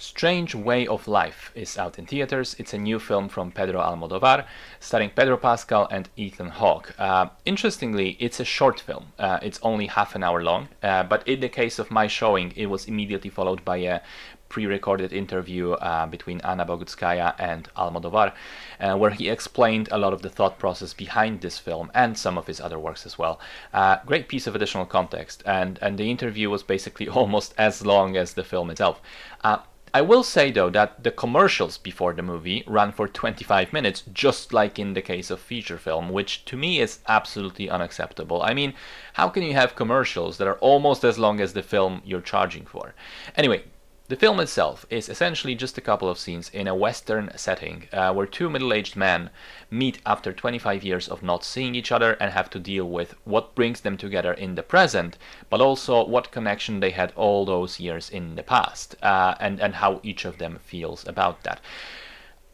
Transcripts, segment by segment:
Strange Way of Life is out in theaters. It's a new film from Pedro Almodovar, starring Pedro Pascal and Ethan Hawke. Interestingly, it's a short film. It's only half an hour long, but in the case of my showing, it was immediately followed by a pre-recorded interview between Anna Bogutskaya and Almodovar, where he explained a lot of the thought process behind this film and some of his other works as well. Great piece of additional context, and the interview was basically almost as long as the film itself. I will say though that the commercials before the movie ran for 25 minutes, just like in the case of feature film, which to me is absolutely unacceptable. I mean, how can you have commercials that are almost as long as the film you're charging for? Anyway, the film itself is essentially just a couple of scenes in a Western setting where two middle-aged men meet after 25 years of not seeing each other and have to deal with what brings them together in the present, but also what connection they had all those years in the past, and how each of them feels about that.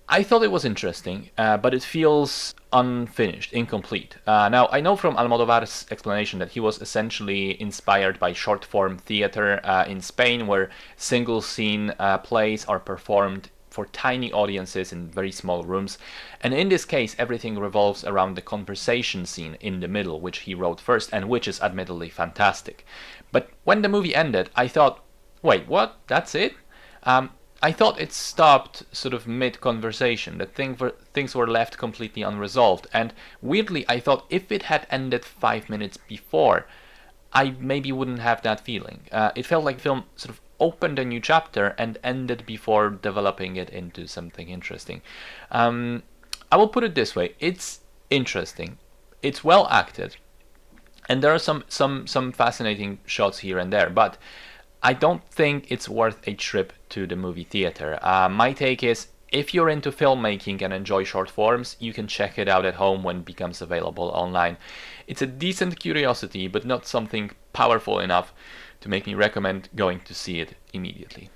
I thought it was interesting, but it feels unfinished, incomplete. Now, I know from Almodovar's explanation that he was essentially inspired by short-form theater in Spain, where single-scene plays are performed for tiny audiences in very small rooms. And in this case, everything revolves around the conversation scene in the middle, which he wrote first, and which is admittedly fantastic. But when the movie ended, I thought, wait, what? That's it? I thought it stopped sort of mid-conversation, that things were left completely unresolved. And weirdly, I thought if it had ended 5 minutes before, I maybe wouldn't have that feeling. It felt like the film sort of opened a new chapter and ended before developing it into something interesting. I will put it this way: it's interesting, it's well acted, and there are some fascinating shots here and there, but I don't think it's worth a trip to the movie theater. My take is, if you're into filmmaking and enjoy short forms, you can check it out at home when it becomes available online. It's a decent curiosity, but not something powerful enough to make me recommend going to see it immediately.